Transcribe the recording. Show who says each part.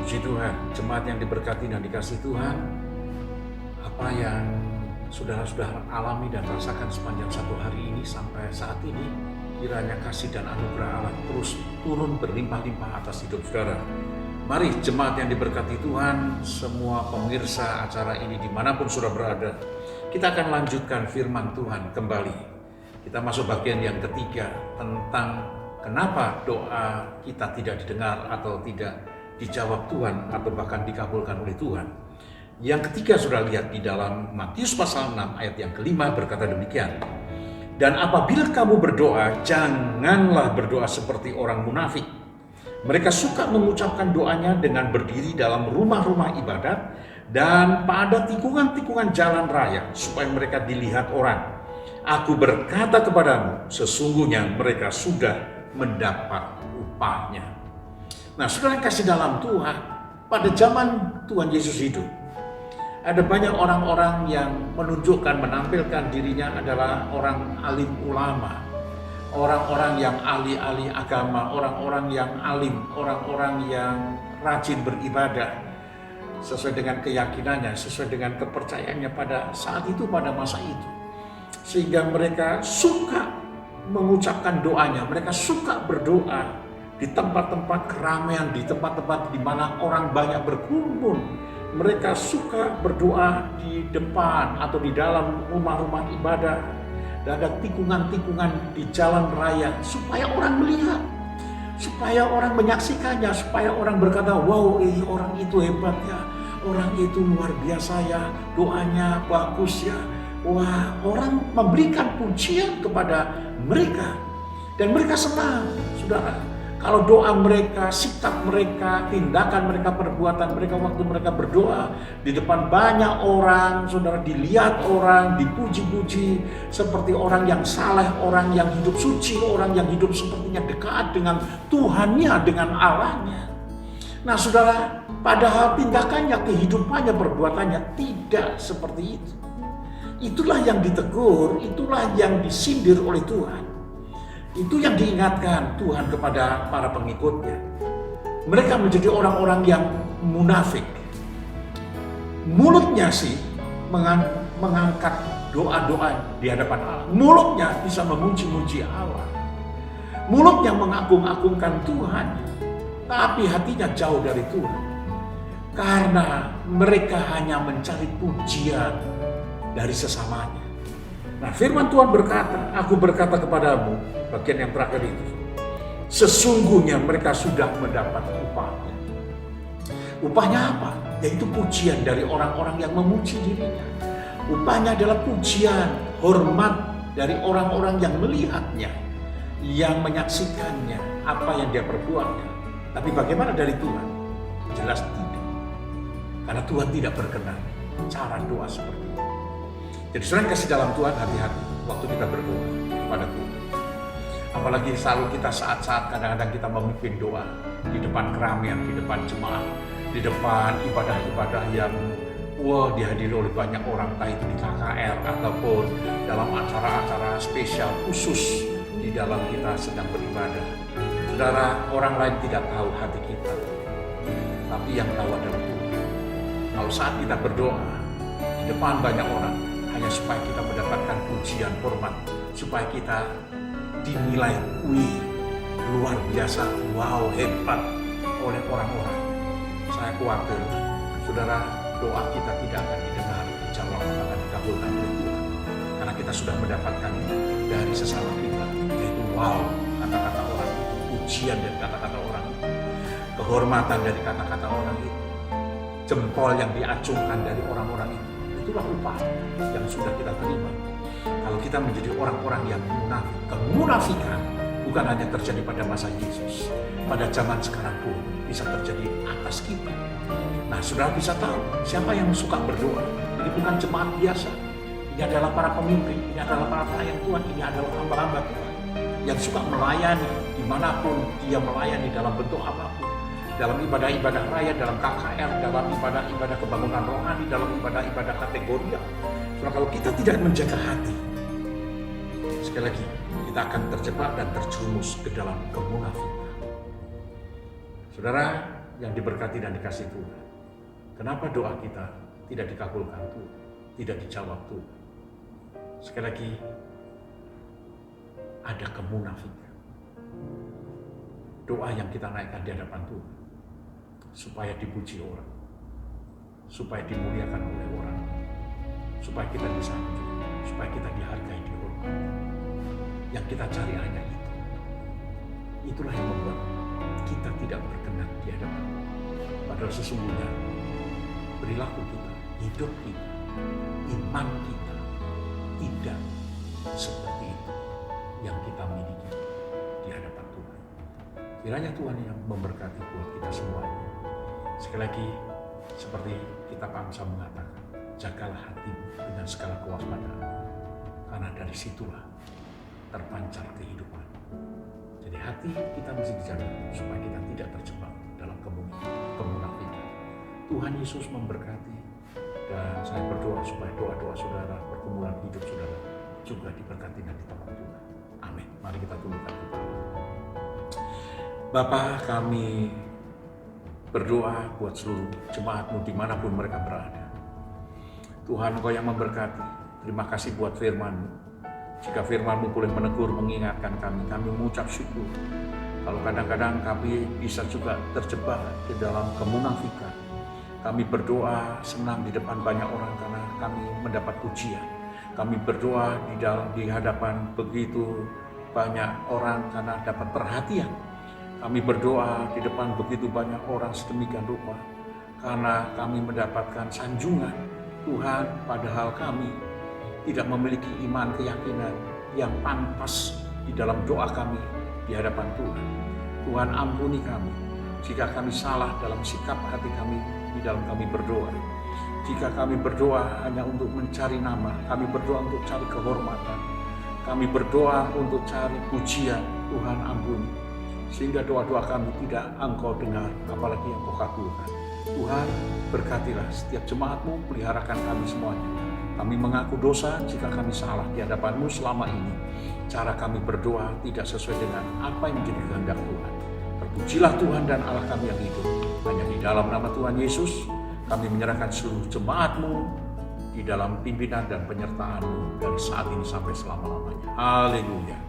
Speaker 1: Puji Tuhan, jemaat yang diberkati dan dikasihi Tuhan, apa yang saudara-saudara alami dan rasakan sepanjang satu hari ini sampai saat ini, kiranya kasih dan anugerah Allah terus turun berlimpah-limpah atas hidup saudara. Mari jemaat yang diberkati Tuhan, semua pemirsa acara ini dimanapun saudara berada, kita akan lanjutkan firman Tuhan kembali. Kita masuk bagian yang ketiga tentang kenapa doa kita tidak didengar atau tidak dijawab Tuhan atau bahkan dikabulkan oleh Tuhan. Yang ketiga sudah lihat di dalam Matius pasal 6 ayat yang kelima berkata demikian. Dan apabila kamu berdoa, janganlah berdoa seperti orang munafik. Mereka suka mengucapkan doanya dengan berdiri dalam rumah-rumah ibadat dan pada tikungan-tikungan jalan raya supaya mereka dilihat orang. Aku berkata kepadamu, sesungguhnya mereka sudah mendapat upahnya. Nah, saudara kasih dalam Tuhan, pada zaman Tuhan Yesus hidup, ada banyak orang-orang yang menunjukkan, menampilkan dirinya adalah orang alim ulama, orang-orang yang ahli-ahli agama, orang-orang yang alim, orang-orang yang rajin beribadah, sesuai dengan keyakinannya, sesuai dengan kepercayaannya pada saat itu, pada masa itu. Sehingga mereka suka mengucapkan doanya, mereka suka berdoa di tempat-tempat keramaian, di tempat-tempat di mana orang banyak berkumpul. Mereka suka berdoa di depan atau di dalam rumah-rumah ibadah. Dan ada tikungan-tikungan di jalan raya supaya orang melihat, supaya orang menyaksikannya, supaya orang berkata, wow, orang itu hebat ya, orang itu luar biasa ya, doanya bagus ya. Wah, orang memberikan pujian kepada mereka dan mereka senang, saudara. Kalau doa mereka, sikap mereka, tindakan mereka, perbuatan mereka waktu mereka berdoa di depan banyak orang, saudara, dilihat orang, dipuji-puji seperti orang yang saleh, orang yang hidup suci, orang yang hidup sepertinya dekat dengan Tuhannya, dengan Allahnya. Nah, saudara, padahal tindakannya, kehidupannya, perbuatannya tidak seperti itu. Itulah yang ditegur, itulah yang disindir oleh Tuhan. Itu yang diingatkan Tuhan kepada para pengikutnya. Mereka menjadi orang-orang yang munafik. Mulutnya sih mengangkat doa-doa di hadapan Allah. Mulutnya bisa memuji-muji Allah. Mulutnya mengagung-agungkan Tuhan. Tapi hatinya jauh dari Tuhan. Karena mereka hanya mencari pujian dari sesamanya. Nah, firman Tuhan berkata, aku berkata kepadamu, bagian yang terakhir itu, sesungguhnya mereka sudah mendapat upahnya. Upahnya apa? Yaitu pujian dari orang-orang yang memuji dirinya. Upahnya adalah pujian, hormat dari orang-orang yang melihatnya, yang menyaksikannya, apa yang dia perbuat. Tapi bagaimana dari Tuhan? Jelas tidak. Karena Tuhan tidak berkenan cara doa seperti itu. Jadi saudara kasih dalam Tuhan, hati-hati waktu kita berdoa kepada Tuhan. Apalagi selalu kita saat-saat kadang-kadang kita memimpin doa di depan keramaian, di depan jemaat, di depan ibadah-ibadah yang dihadiri oleh banyak orang, entah itu di KKR ataupun dalam acara-acara spesial khusus di dalam kita sedang beribadah. Saudara, orang lain tidak tahu hati kita, tapi yang tahu adalah Tuhan. Kalau saat kita berdoa di depan banyak orang, hanya supaya kita mendapatkan pujian, hormat, supaya kita dinilai, luar biasa, wow, hebat oleh orang-orang. Saya khawatir, saudara, doa kita tidak akan didengar, dijawab, akan dikabulkan oleh Tuhan. Karena kita sudah mendapatkan dari sesama kita, yaitu wow, kata-kata orang itu, pujian dari kata-kata orang itu, kehormatan dari kata-kata orang itu, jempol yang diacungkan dari orang-orang itu. Itulah upah yang sudah kita terima. Kalau kita menjadi orang-orang yang munafik, kemunafikan bukan hanya terjadi pada masa Yesus, pada zaman sekarang pun bisa terjadi atas kita. Nah, saudara bisa tahu siapa yang suka berdoa. Ini bukan jemaat biasa. Ini adalah para pemimpin, ini adalah para pelayan Tuhan, ini adalah hamba-hamba Tuhan yang suka melayani dimanapun dia melayani dalam bentuk apapun. Dalam ibadah-ibadah raya, dalam KKR, dalam ibadah-ibadah kebangunan rohani, dalam ibadah-ibadah kategorial. Soalnya kalau kita tidak menjaga hati, sekali lagi kita akan terjebak dan terjerumus ke dalam kemunafikan. Saudara, yang diberkati dan dikasih Tuhan, kenapa doa kita tidak dikabulkan Tuhan, tidak dijawab Tuhan? Sekali lagi, ada kemunafikan. Doa yang kita naikkan di hadapan Tuhan, supaya dipuji orang, supaya dimuliakan oleh orang, supaya kita disanjung, supaya kita dihargai, dihormati. Yang kita cari hanya itu. Itulah yang membuat kita tidak berkenan di hadapan Tuhan. Padahal sesungguhnya perilaku kita, hidup kita, iman kita tidak seperti itu yang kita miliki di hadapan Tuhan. Kiranya Tuhan yang memberkati buat kita semuanya. Sekali lagi, seperti kitab Amsal mengatakan, jagalah hatimu dengan segala kewaspadaan, karena dari situlah terpancar kehidupan. Jadi hati kita mesti dijaga supaya kita tidak terjebak dalam kemunafikan. Tuhan Yesus memberkati, dan saya berdoa supaya doa-doa saudara, pergumulan hidup saudara juga diberkati dan ditopang Tuhan. Amin. Mari kita tundukkan kepala. Bapa, kami berdoa buat seluruh jemaat-Mu dimanapun mereka berada. Tuhan, Engkau yang memberkati. Terima kasih buat firman-Mu. Jika firman-Mu boleh menegur, mengingatkan kami mengucap syukur. Kalau kadang-kadang kami bisa juga terjebak di dalam kemunafikan. Kami berdoa senang di depan banyak orang karena kami mendapat pujian. Kami berdoa di hadapan begitu banyak orang karena dapat perhatian. Kami berdoa di depan begitu banyak orang sedemikian rupa karena kami mendapatkan sanjungan. Tuhan, padahal kami tidak memiliki iman keyakinan yang pantas di dalam doa kami di hadapan Tuhan. Tuhan, ampuni kami jika kami salah dalam sikap hati kami di dalam kami berdoa. Jika kami berdoa hanya untuk mencari nama, kami berdoa untuk cari kehormatan, kami berdoa untuk cari pujian, Tuhan ampuni. Sehingga doa-doa kami tidak Engkau dengar, apalagi yang Kau kabulkan. Tuhan, berkatilah setiap jemaat-Mu, peliharakan kami semuanya. Kami mengaku dosa jika kami salah di hadapan-Mu selama ini. Cara kami berdoa tidak sesuai dengan apa yang menjadi kehendak Tuhan. Terpujilah Tuhan dan Allah kami yang hidup. Hanya di dalam nama Tuhan Yesus, kami menyerahkan seluruh jemaat-Mu di dalam pimpinan dan penyertaan-Mu dari saat ini sampai selama-lamanya. Haleluya.